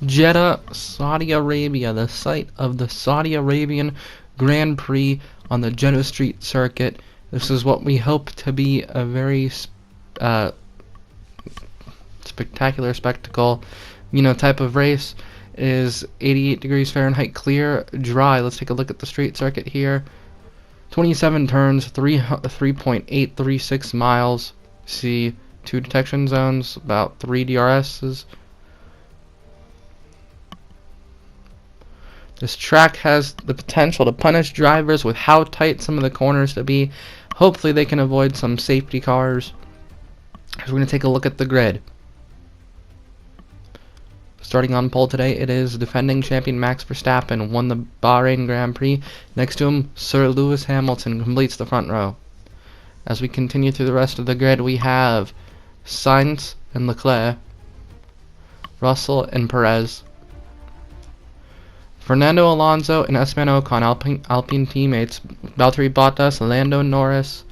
Jeddah, Saudi Arabia, the site of the Saudi Arabian Grand Prix on the Jeddah Street Circuit. This is what we hope to be a very spectacular spectacle, type of race. It is 88 degrees Fahrenheit, clear, dry. Let's take a look at the street circuit here. 27 turns, 3.836 miles. See 2 detection zones, about 3 DRSs. This track has the potential to punish drivers with how tight some of the corners to be. Hopefully they can avoid some safety cars. So we're going to take a look at the grid. Starting on pole today, it is defending champion Max Verstappen, won the Bahrain Grand Prix. Next to him, Sir Lewis Hamilton completes the front row. As we continue through the rest of the grid, we have Sainz and Leclerc, Russell and Perez, Fernando Alonso and Esteban Ocon, Alpine teammates, Valtteri Bottas, Lando Norris,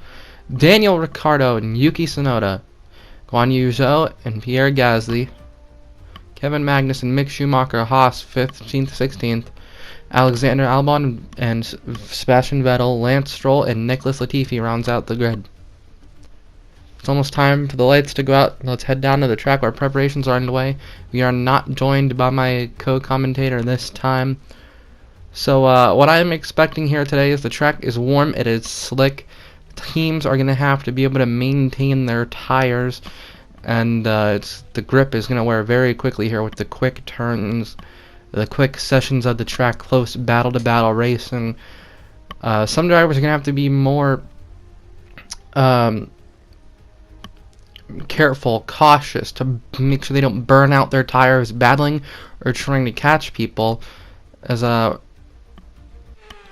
Daniel Ricciardo and Yuki Tsunoda, Guan Yu Zhou and Pierre Gasly, Kevin Magnussen, Mick Schumacher, Haas, 15th, 16th, Alexander Albon and Sebastian Vettel, Lance Stroll, and Nicholas Latifi rounds out the grid. It's almost time for the lights to go out. Let's head down to the track where preparations are underway. We are not joined by my co-commentator this time. So what I'm expecting here today is the track is warm, it is slick. Teams are going to have to be able to maintain their tires, and the grip is going to wear very quickly here with the quick turns, the quick sessions of the track, close battle-to-battle racing. Some drivers are going to have to be more careful, cautious to make sure they don't burn out their tires battling or trying to catch people, as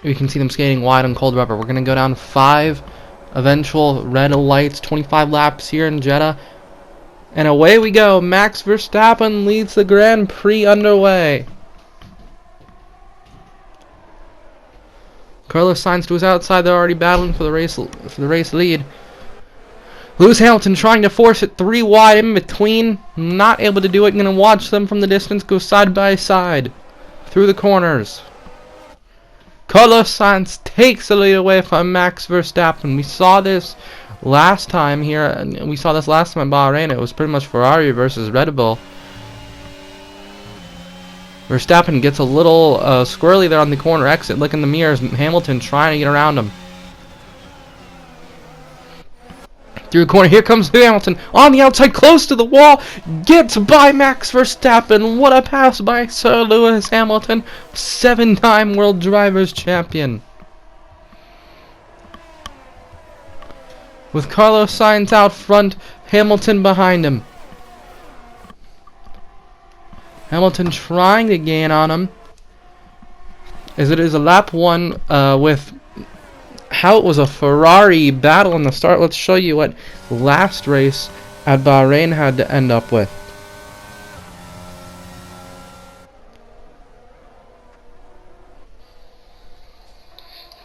we can see them skating wide on cold rubber. We're going to go down 5 eventual red lights, 25 laps here in Jeddah, and away we go. Max Verstappen leads the Grand Prix underway. Carlos Sainz to his outside. They're already battling for the race lead. Lewis Hamilton trying to force it 3 wide in between. Not able to do it. Going to watch them from the distance go side by side through the corners. Carlos Sainz takes the lead away from Max Verstappen. We saw this last time here, and we saw this last time in Bahrain. It was pretty much Ferrari versus Red Bull. Verstappen gets a little squirrely there on the corner exit. Look in the mirrors. Hamilton trying to get around him. Through the corner, here comes Hamilton on the outside, close to the wall, gets by Max Verstappen. What a pass by Sir Lewis Hamilton, 7-time World Drivers' Champion. With Carlos Sainz out front, Hamilton behind him. Hamilton trying to gain on him, as it is a lap 1 with how it was a Ferrari battle in the start. Let's show you what last race at Bahrain had to end up with.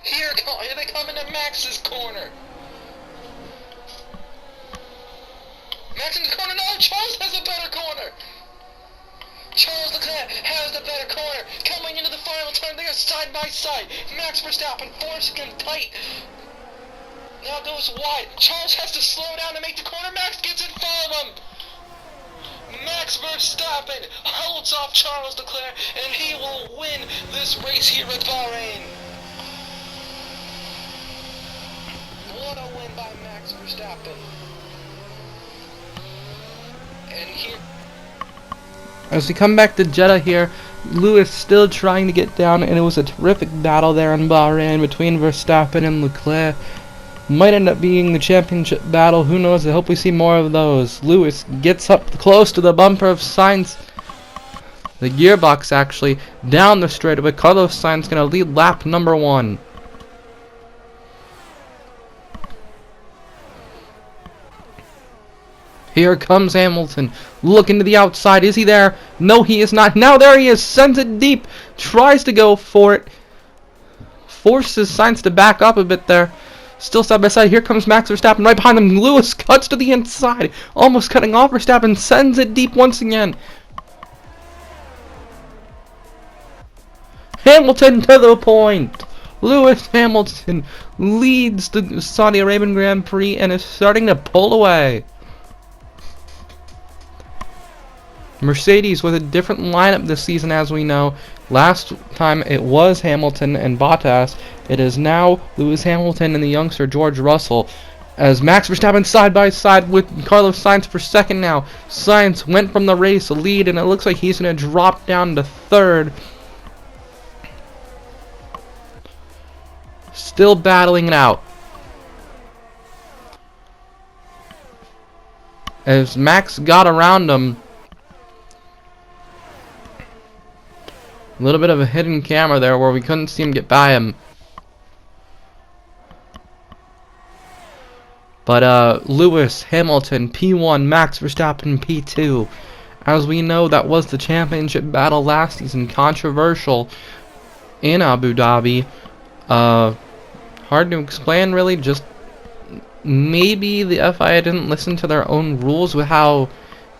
Here they come into Max's corner. Max in the corner. No, Charles has a better corner. Charles Leclerc has the better corner. Coming into the final turn, they are side by side. Max Verstappen forcing him tight. Now goes wide. Charles has to slow down to make the corner. Max gets in front of him. Max Verstappen holds off Charles Leclerc, and he will win this race here at Bahrain. What a win by Max Verstappen. And here, as we come back to Jeddah here, Lewis still trying to get down, and it was a terrific battle there in Bahrain between Verstappen and Leclerc. Might end up being the championship battle, who knows. I hope we see more of those. Lewis gets up close to the bumper of Sainz, the gearbox actually, down the straightaway. Carlos Sainz going to lead lap number 1. Here comes Hamilton, looking to the outside. Is he there? No, he is not. Now there he is, sends it deep, tries to go for it, forces Sainz to back up a bit there. Still side by side. Here comes Max Verstappen right behind them. Lewis cuts to the inside, almost cutting off Verstappen, sends it deep once again. Hamilton to the point. Lewis Hamilton leads the Saudi Arabian Grand Prix and is starting to pull away. Mercedes with a different lineup this season, as we know. Last time it was Hamilton and Bottas. It is now Lewis Hamilton and the youngster George Russell, as Max Verstappen side by side with Carlos Sainz for second now. Sainz went from the race lead, and it looks like he's going to drop down to third. Still battling it out, as Max got around him. A little bit of a hidden camera there where we couldn't see him get by him. But Lewis Hamilton P1, Max Verstappen P2. As we know, that was the championship battle last season. Controversial in Abu Dhabi. Hard to explain, really. Just maybe the FIA didn't listen to their own rules with how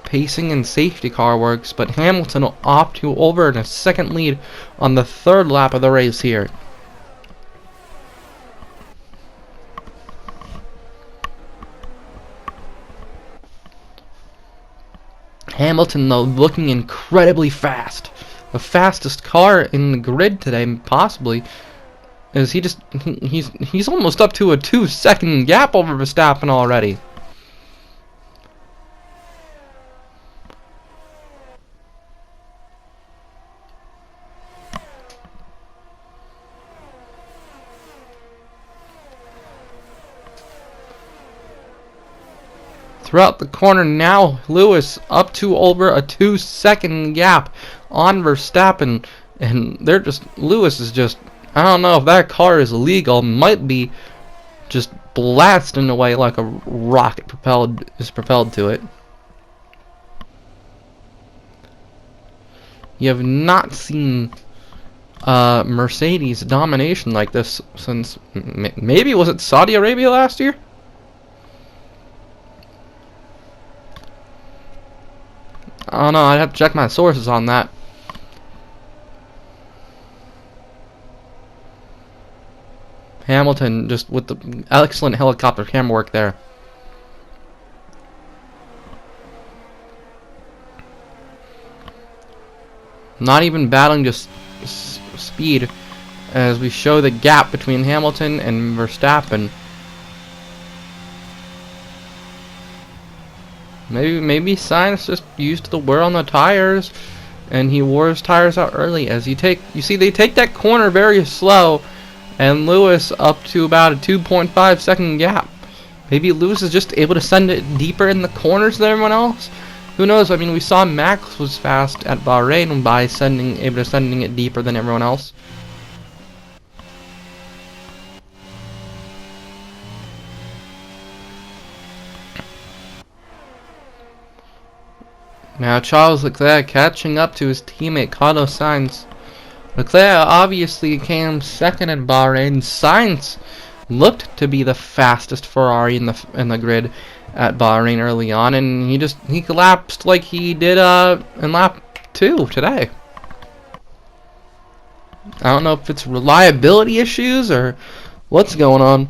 pacing and safety car works, but Hamilton will opt to over in a second lead on the third lap of the race here. Hamilton, though, looking incredibly fast. The fastest car in the grid today, possibly. Is he's almost up to a 2-second gap over Verstappen already. Throughout the corner now, Lewis up to over a 2-second gap on Verstappen, and Lewis is just, I don't know if that car is illegal, might be just blasting away like a rocket is propelled to it. You have not seen Mercedes domination like this since maybe, was it Saudi Arabia last year? I don't know, I'd have to check my sources on that. Hamilton just with the excellent helicopter camera work there. Not even battling, just speed, as we show the gap between Hamilton and Verstappen. Maybe Sainz just used the wear on the tires, and he wore his tires out early. As you see they take that corner very slow, and Lewis up to about a 2.5 second gap. Maybe Lewis is just able to send it deeper in the corners than everyone else. Who knows? I mean, we saw Max was fast at Bahrain by able to sending it deeper than everyone else. Now Charles Leclerc catching up to his teammate Carlos Sainz. Leclerc obviously came second in Bahrain. Sainz looked to be the fastest Ferrari in the grid at Bahrain early on, and he collapsed like he did in lap 2 today. I don't know if it's reliability issues or what's going on.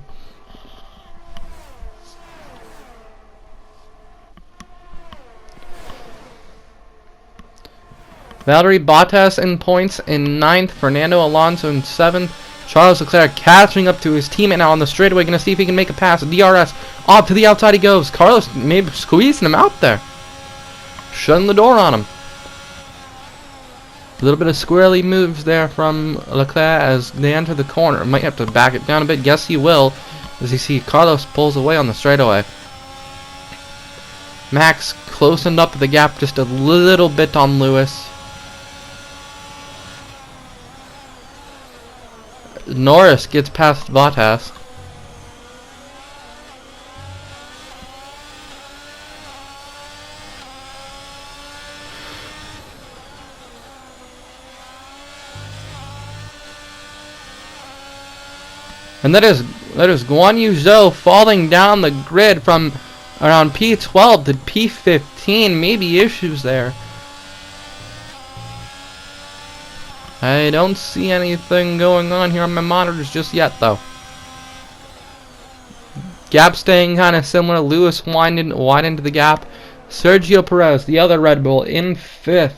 Valtteri Bottas in points in 9th, Fernando Alonso in 7th, Charles Leclerc catching up to his teammate now on the straightaway, going to see if he can make a pass. DRS, off to the outside he goes. Carlos maybe squeezing him out there, shutting the door on him. A little bit of squirrely moves there from Leclerc as they enter the corner. Might have to back it down a bit. Guess he will, as you see Carlos pulls away on the straightaway. Max closened up the gap just a little bit on Lewis. Norris gets past Bottas. And that is Guan Yu Zhou falling down the grid from around P12 to P15. Maybe issues there. I don't see anything going on here on my monitors just yet, though. Gap staying kind of similar. Lewis widened the gap. Sergio Perez, the other Red Bull, in 5th.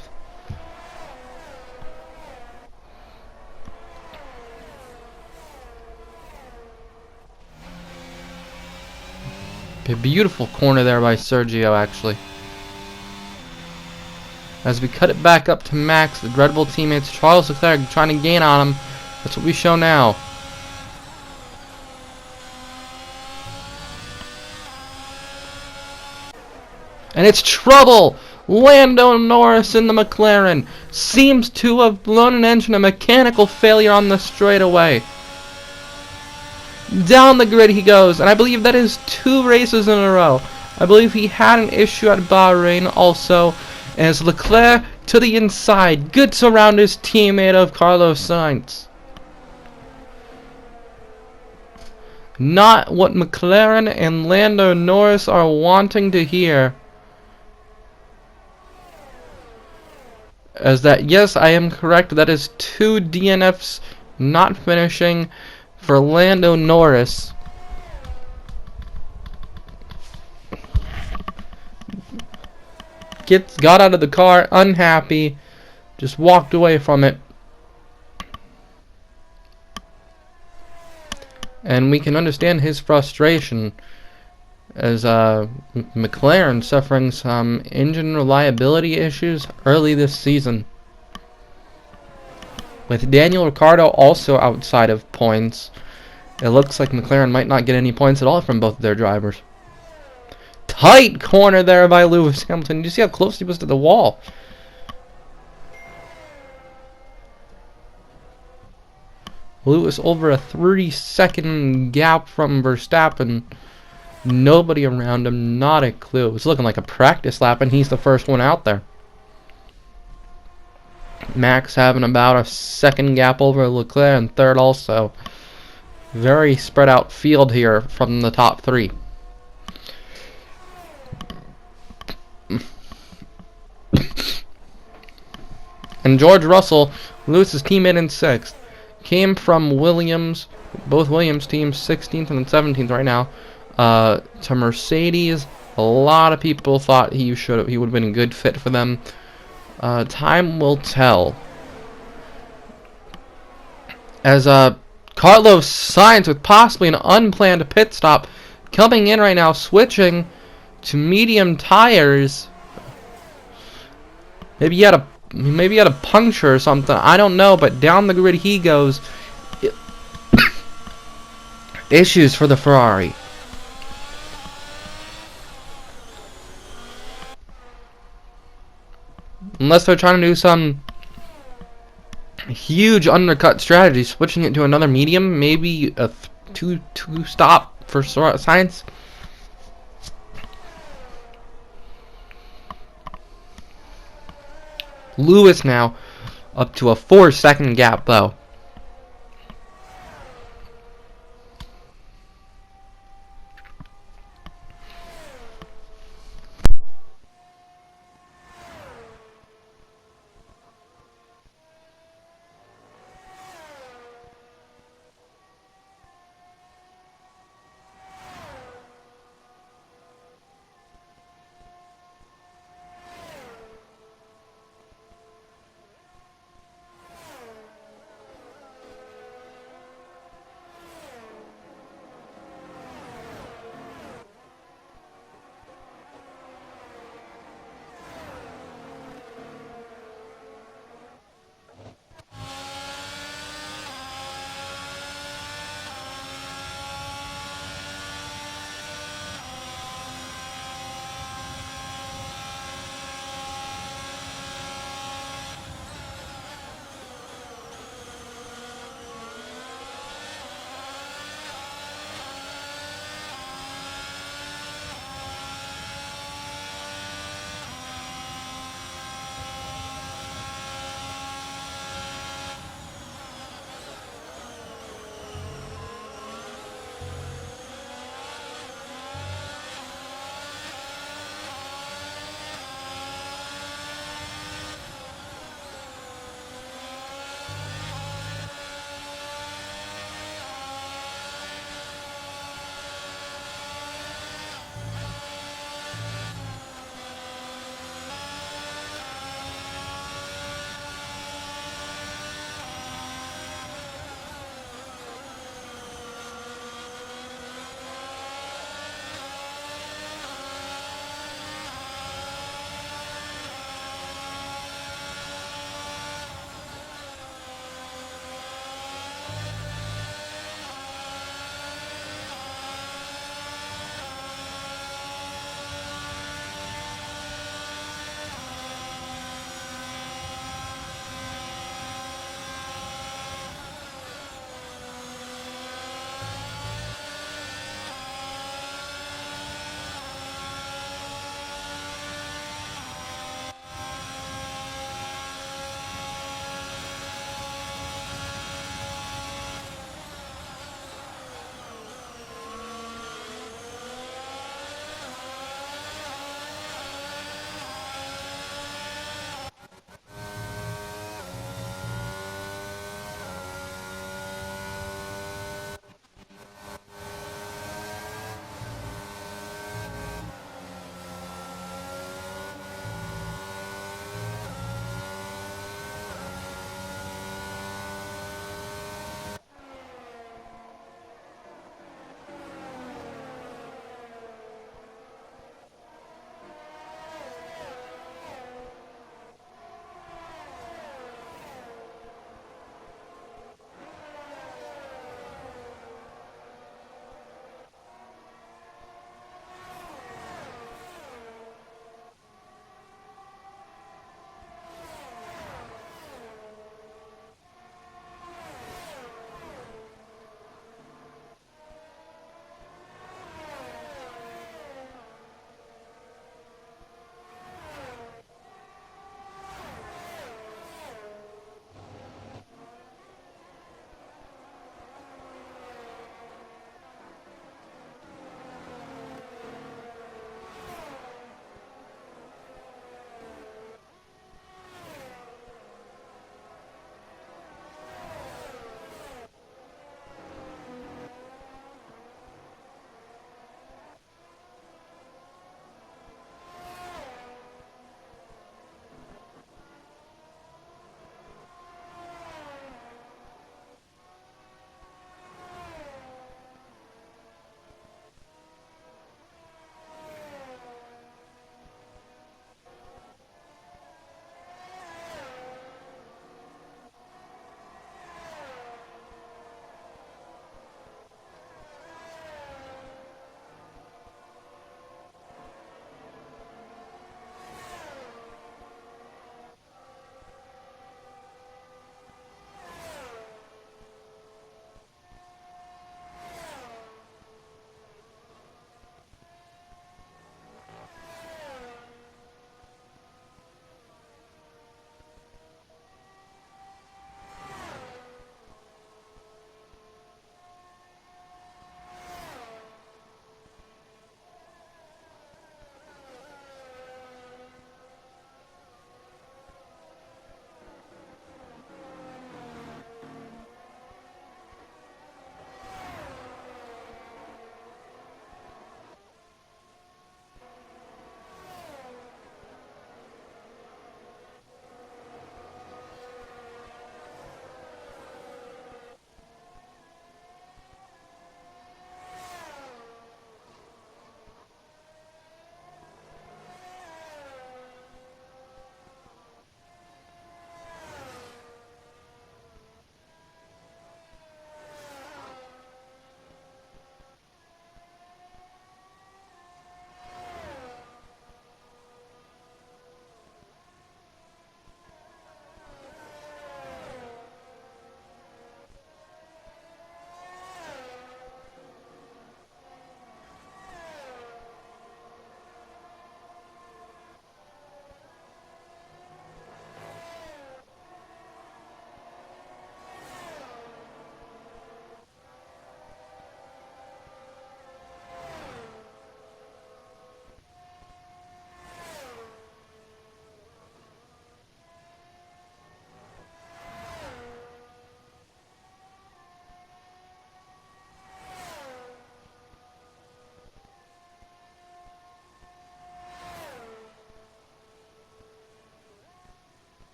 A beautiful corner there by Sergio, actually. As we cut it back up to Max, the Red Bull teammates, Charles Leclerc trying to gain on him. That's what we show now. And it's trouble! Lando Norris in the McLaren seems to have blown an engine, a mechanical failure on the straightaway. Down the grid he goes, and I believe that is 2 races in a row. I believe he had an issue at Bahrain also, as Leclerc to the inside gets around his teammate of Carlos Sainz. Not what McLaren and Lando Norris are wanting to hear. As that, yes, I am correct, that is 2 DNFs not finishing for Lando Norris. Got out of the car unhappy, just walked away from it. And we can understand his frustration, as McLaren suffering some engine reliability issues early this season. With Daniel Ricciardo also outside of points, it looks like McLaren might not get any points at all from both of their drivers. Tight corner there by Lewis Hamilton. You see how close he was to the wall. Lewis over a 3-second gap from Verstappen. Nobody around him, not a clue. It was looking like a practice lap, and he's the first one out there. Max having about a 2nd gap over Leclerc, and 3rd also. Very spread out field here from the top 3. And George Russell, Lewis's teammate in 6th, came from Williams, both Williams teams 16th and 17th right now, to Mercedes. A lot of people thought he would have been a good fit for them. Time will tell. As Carlos Sainz, with possibly an unplanned pit stop, coming in right now, switching to medium tires. Maybe he had a puncture or something. I don't know, but down the grid he goes. Issues for the Ferrari. Unless they're trying to do some huge undercut strategy, switching it to another medium, maybe a two stop for Sainz. Lewis now up to a 4-second gap though.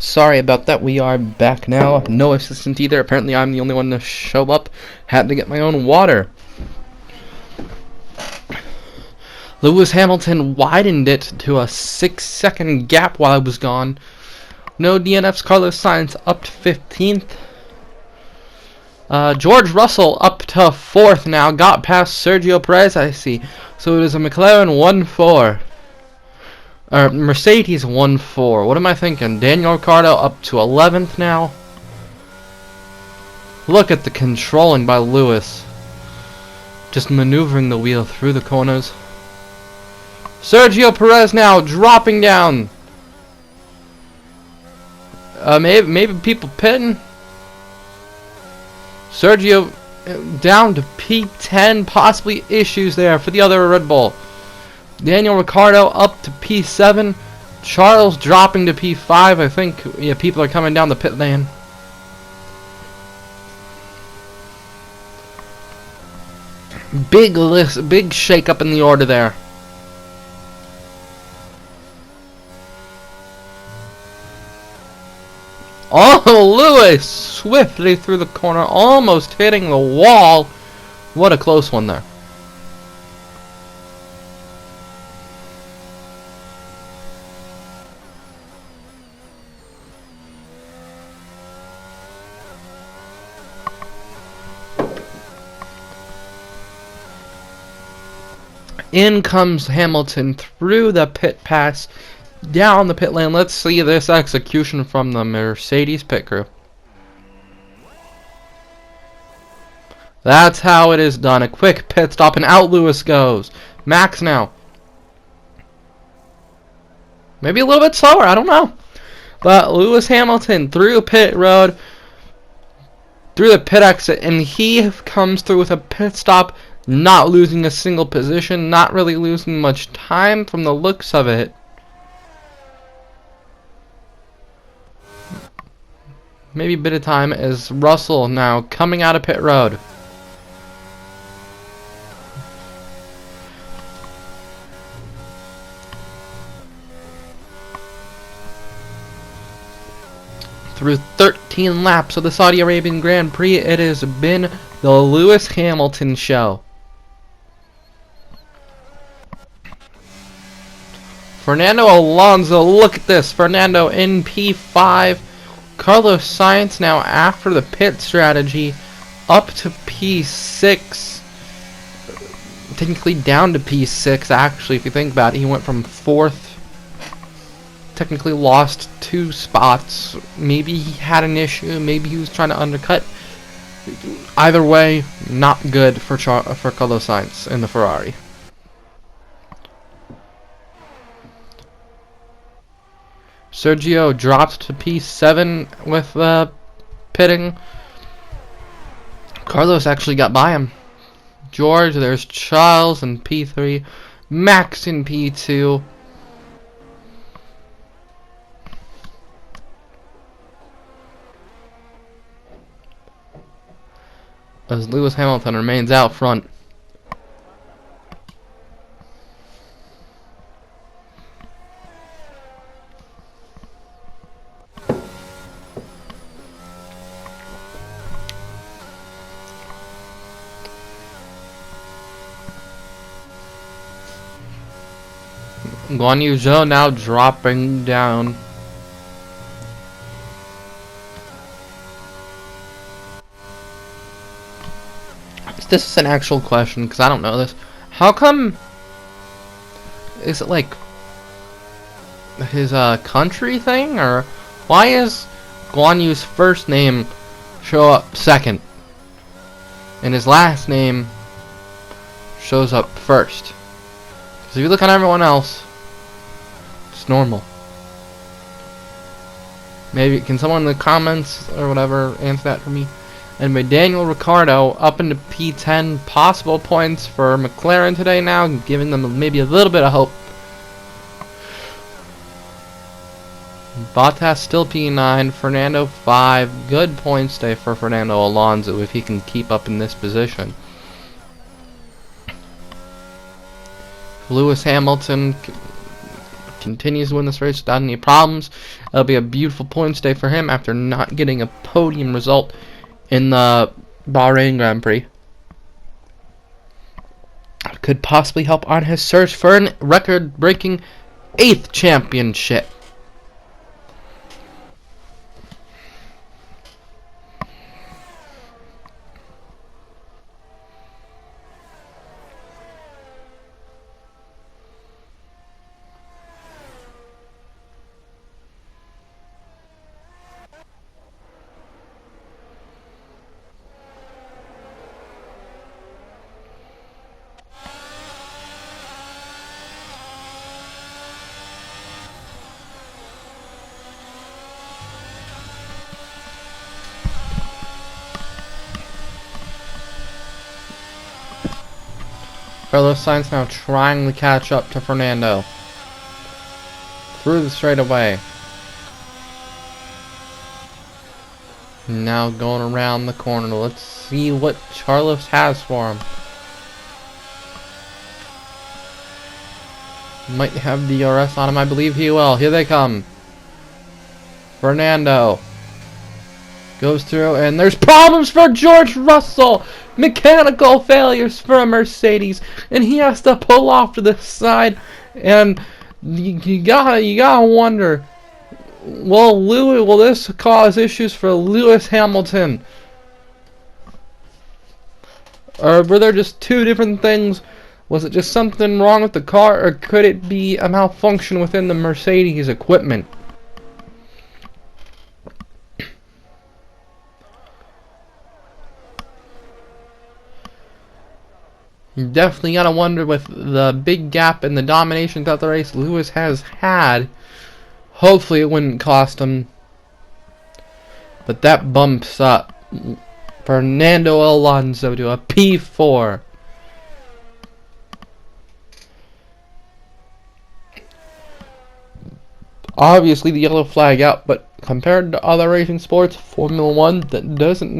Sorry about that. We are back now. No assistant either. Apparently I'm the only one to show up. Had to get my own water. Lewis Hamilton widened it to a 6-second gap while I was gone. No DNFs. Carlos Sainz up to 15th. George Russell up to 4th now. Got past Sergio Perez, I see. So it is a McLaren 1-4. Mercedes 1-4. What am I thinking? Daniel Ricciardo up to 11th now. Look at the controlling by Lewis. Just maneuvering the wheel through the corners. Sergio Perez now dropping down. Maybe people pitting. Sergio down to P10. Possibly issues there for the other Red Bull. Daniel Ricciardo up to P7. Charles dropping to P5. I think people are coming down the pit lane. Big shake up in the order there. Oh, Lewis swiftly through the corner, almost hitting the wall. What a close one there. In comes Hamilton through the pit pass, down the pit lane. Let's see this execution from the Mercedes pit crew. That's how it is done. A quick pit stop and out Lewis goes. Max now. Maybe a little bit slower, I don't know. But Lewis Hamilton through pit road, through the pit exit, and he comes through with a pit stop. Not losing a single position, not really losing much time from the looks of it. Maybe a bit of time as Russell now coming out of pit road. Through 13 laps of the Saudi Arabian Grand Prix, it has been the Lewis Hamilton show. Fernando Alonso, look at this. Fernando in P5. Carlos Sainz now after the pit strategy up to P6. Technically down to P6 actually if you think about it. He went from 4th. Technically lost 2 spots. Maybe he had an issue. Maybe he was trying to undercut. Either way, not good for Carlos Sainz in the Ferrari. Sergio dropped to P7 with pitting. Carlos actually got by him. George, there's Charles in P3. Max in P2. As Lewis Hamilton remains out front. Guan Yu Zhou now dropping down. This is an actual question because I don't know this. How come? Is it like his country thing, or why is Guan Yu's first name show up second and his last name shows up first? Because if you look at everyone else, it's normal. Maybe can someone in the comments or whatever answer that for me? And by Daniel Ricciardo up into P10, possible points for McLaren today now, giving them maybe a little bit of hope. Bottas still P9, Fernando 5. Good points today for Fernando Alonso if he can keep up in this position. Lewis Hamilton continues to win this race without any problems. It'll be a beautiful points day for him after not getting a podium result in the Bahrain Grand Prix. Could possibly help on his search for a record-breaking 8th championship. Carlos Sainz now trying to catch up to Fernando. Through the straightaway. Now going around the corner. Let's see what Carlos has for him. Might have DRS on him. I believe he will. Here they come. Fernando goes through, and there's problems for George Russell. Mechanical failures for a Mercedes, and he has to pull off to the side. And you gotta wonder, will this cause issues for Lewis Hamilton, or were there just two different things? Was it just something wrong with the car, or could it be a malfunction within the Mercedes equipment? You definitely gotta wonder, with the big gap in the domination throughout the race Lewis has had. Hopefully it wouldn't cost him. But that bumps up Fernando Alonso to a P4. Obviously the yellow flag out, but compared to other racing sports, Formula 1, that doesn't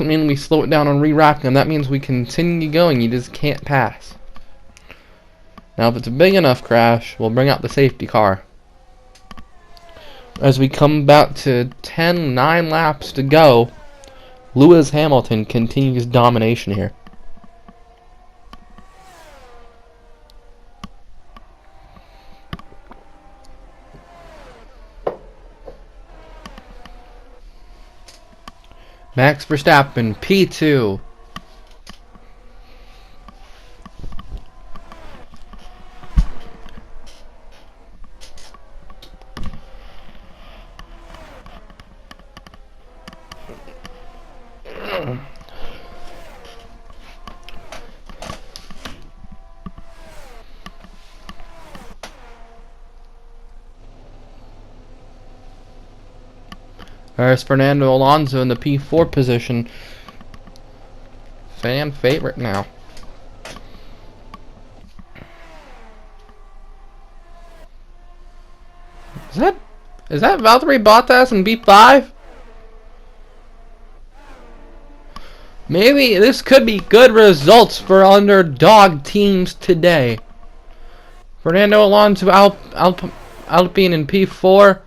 mean we slow it down and re-rack them. That means we continue going. You just can't pass. Now, if it's a big enough crash, we'll bring out the safety car. As we come back to 9 laps to go, Lewis Hamilton continues domination here. Max Verstappen, P2. There's Fernando Alonso in the P4 position. Fan favorite now. Is that Valtteri Bottas in B5? Maybe this could be good results for underdog teams today. Fernando Alonso Alpine in P4.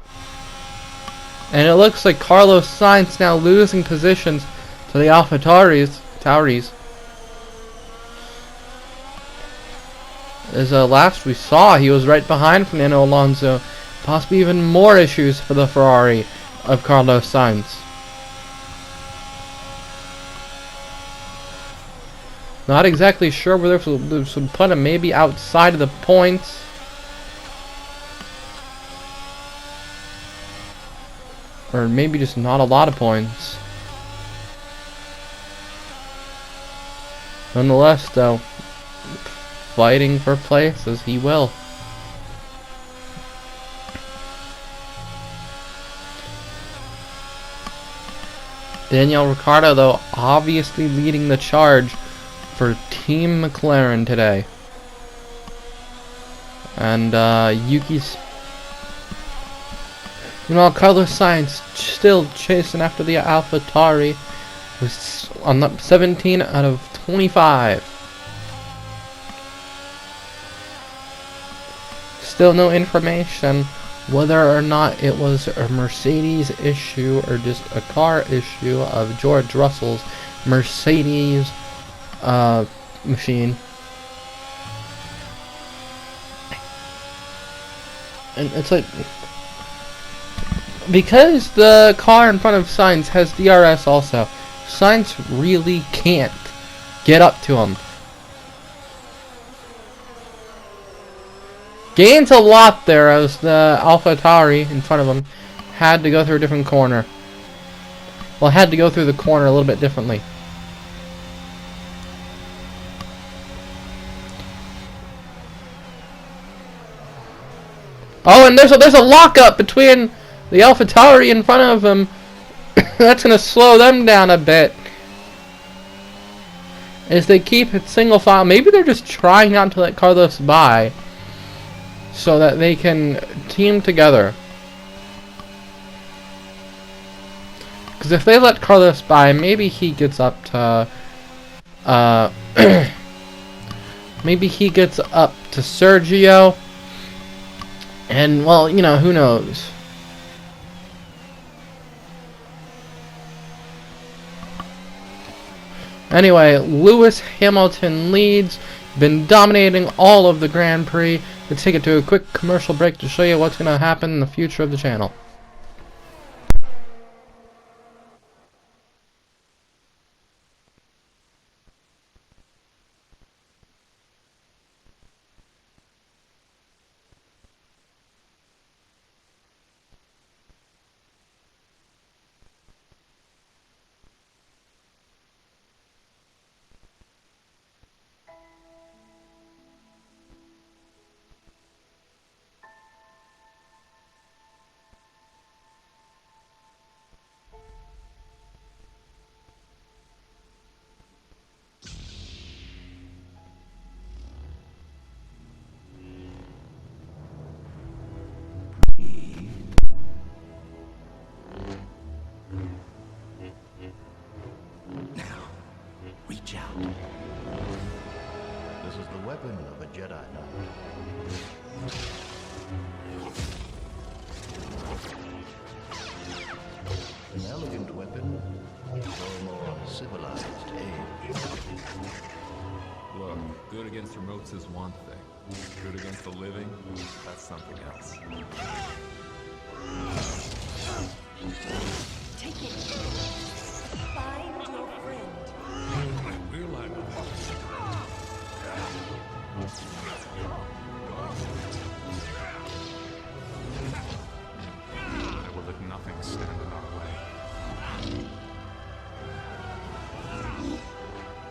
And it looks like Carlos Sainz now losing positions to the AlphaTauris. As last we saw, he was right behind Fernando Alonso. Possibly even more issues for the Ferrari of Carlos Sainz. Not exactly sure whether this would put him maybe outside of the points. Or maybe just not a lot of points. Nonetheless, though, fighting for places, he will. Daniel Ricciardo, though, obviously leading the charge for Team McLaren today. And Carlos Sainz still chasing after the AlphaTauri was on the 17 out of 25. still no information whether or not it was a Mercedes issue or just a car issue of George Russell's Mercedes machine. And it's like, because the car in front of Sainz has DRS also, Sainz really can't get up to him. Gains a lot there as the AlphaTauri in front of him had to go through a different corner. Well, had to go through the corner a little bit differently. Oh, and there's a lockup between the AlphaTauri in front of him. That's going to slow them down a bit as they keep it single file. Maybe they're just trying not to let Carlos by so that they can team together. Because if they let Carlos by, maybe he gets up to maybe he gets up to Sergio. And, well, you know, who knows? Anyway, Lewis Hamilton leads, been dominating all of the Grand Prix. Let's take it to a quick commercial break to show you what's going to happen in the future of the channel. Reach out. This is the weapon of a Jedi Knight. An elegant weapon for a more civilized age. Look, good against remotes is one thing. Good against the living, that's something else. Take it. Find your friend. I will let nothing stand in our way.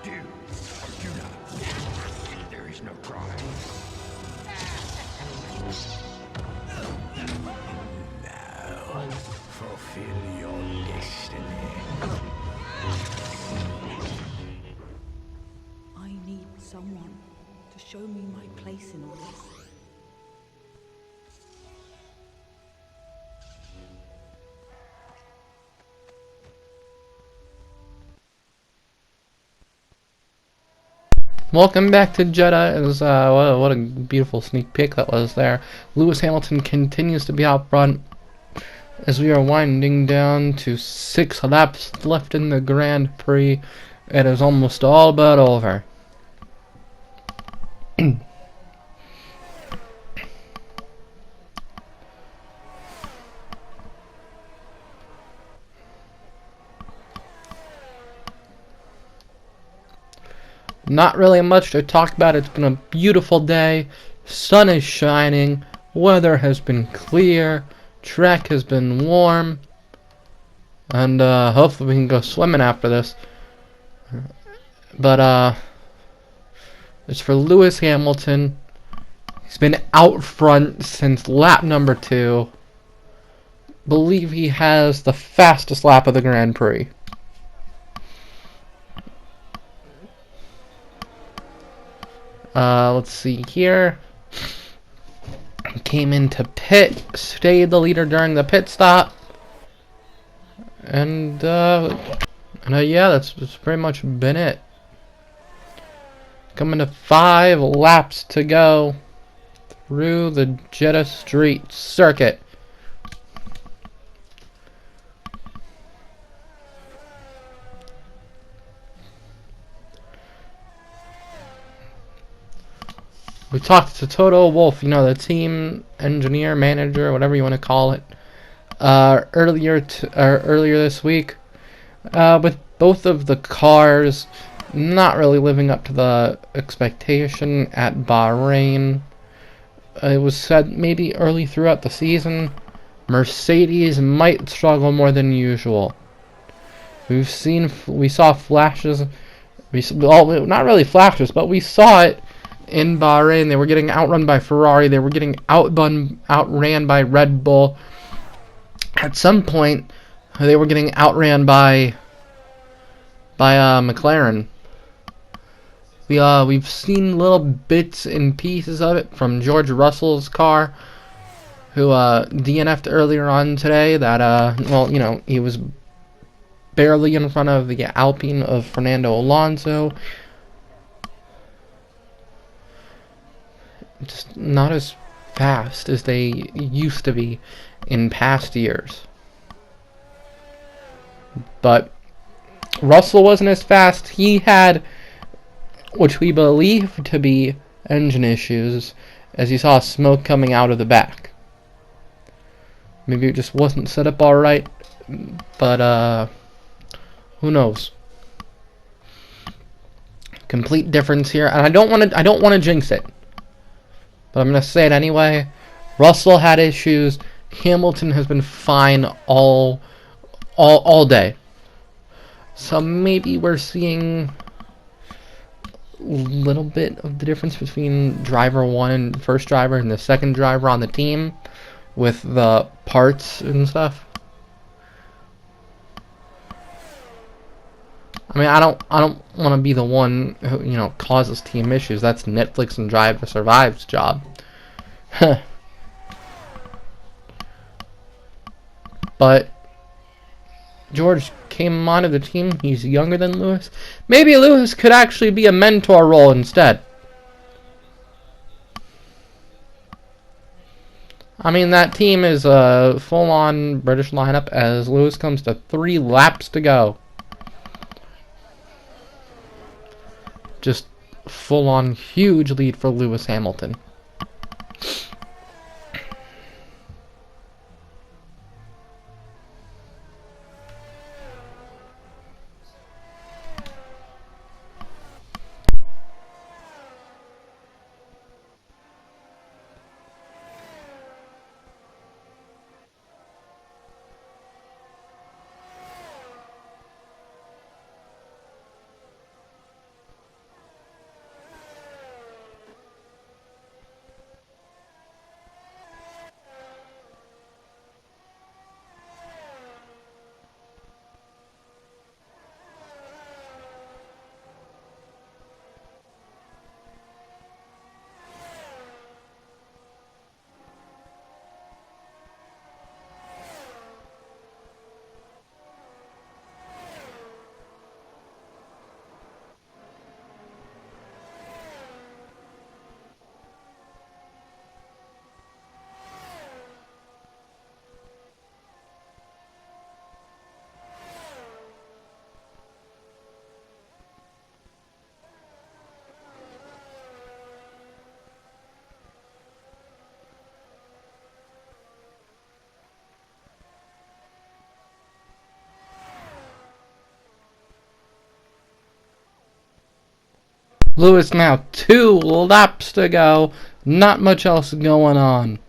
Do or do not. There is no crime. Now, fulfill your destiny. I need someone to show me my place in all this. Welcome back to Jeddah. It was, what a beautiful sneak peek that was there. Lewis Hamilton continues to be out front as we are winding down to 6 laps left in the Grand Prix. It is almost all but over. Not really much to talk about. It's been a beautiful day. Sun is shining. Weather has been clear. Track has been warm. And hopefully we can go swimming after this. But it's for Lewis Hamilton. He's been out front since lap number 2. Believe he has the fastest lap of the Grand Prix. Let's see here. Came into pit, stayed the leader during the pit stop, and yeah, that's pretty much been it. Coming to 5 laps to go. through the Jeddah Street Circuit. We talked to Toto Wolff, you know, the team engineer, manager, whatever you want to call it, earlier this week, with both of the cars not really living up to the expectation at Bahrain. It was said maybe early throughout the season, Mercedes might struggle more than usual. We saw flashes. Well, not really flashes, but we saw it in Bahrain. They were getting outrun by Ferrari. They were getting outran by Red Bull. At some point, they were getting outran by McLaren. We've seen little bits and pieces of it from George Russell's car, who DNF'd earlier on today. That well, you know, he was barely in front of the Alpine of Fernando Alonso. Just not as fast as they used to be in past years. But Russell wasn't as fast. He had, which we believe to be, engine issues, as you saw smoke coming out of the back. Maybe it just wasn't set up alright, but who knows? Complete difference here, and I don't want to jinx it, but I'm gonna say it anyway. Russell had issues. Hamilton has been fine all day. So maybe we're seeing a little bit of the difference between driver one and first driver and the second driver on the team with the parts and stuff. I mean, I don't want to be the one who, you know, causes team issues. That's Netflix and Drive to Survive's job. But George came onto the team. He's younger than Lewis. Maybe Lewis could actually be a mentor role instead. I mean, that team is a full-on British lineup as Lewis comes to 3 laps to go. Just full-on huge lead for Lewis Hamilton. Lewis now 2 laps to go. Not much else going on.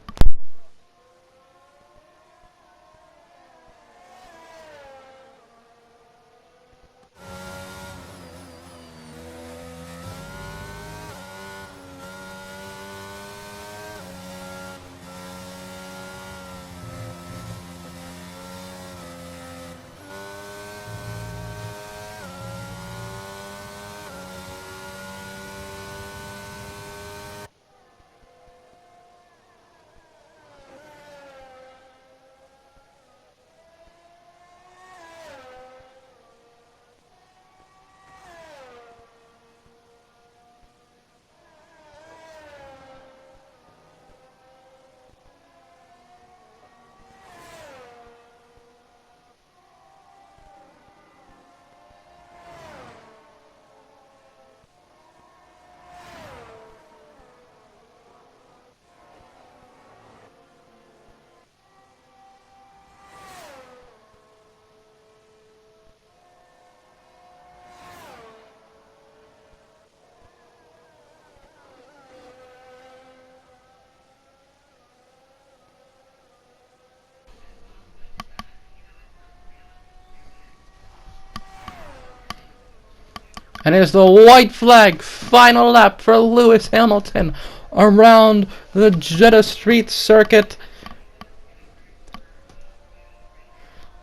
And it's the white flag. Final lap for Lewis Hamilton around the Jeddah Street Circuit.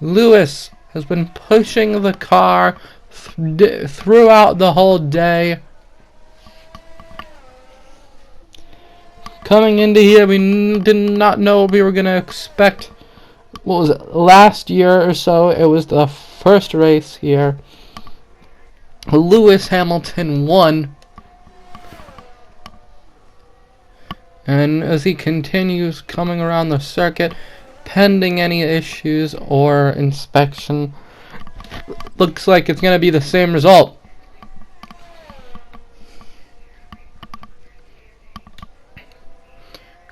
Lewis has been pushing the car throughout the whole day. Coming into here, we did not know what we were going to expect. What was it? Last year or so, it was the first race here. Lewis Hamilton won. And as he continues coming around the circuit, pending any issues or inspection, looks like it's going to be the same result.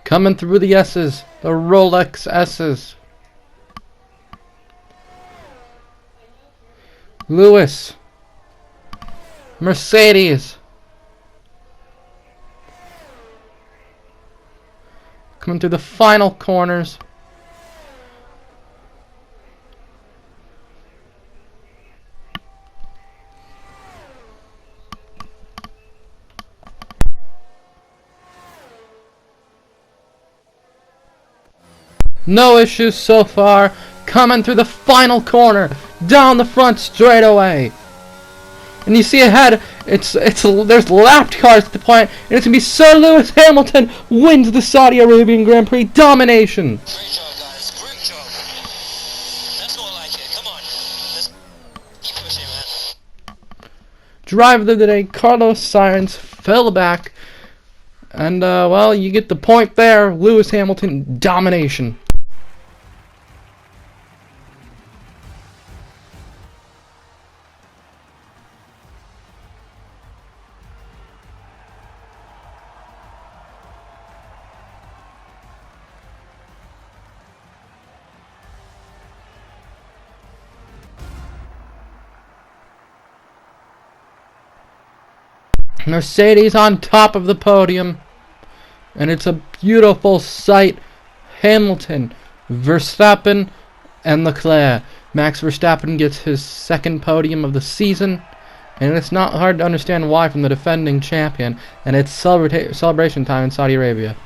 Coming through the S's, the Rolex S's. Lewis. Mercedes. Coming through the final corners. No issues so far. Coming through the final corner, down the front straightaway. And you see ahead, there's lapped cars at the point, and it's gonna be Sir Lewis Hamilton wins the Saudi Arabian Grand Prix domination. Great job, guys. Great job. That's more like it. Come on. Let's keep pushing, man. Driver of the day, Carlos Sainz, fell back. And, well, you get the point there. Lewis Hamilton domination. Mercedes on top of the podium, and it's a beautiful sight. Hamilton, Verstappen, and Leclerc. Max Verstappen gets his second podium of the season, and it's not hard to understand why from the defending champion, and it's celebration time in Saudi Arabia.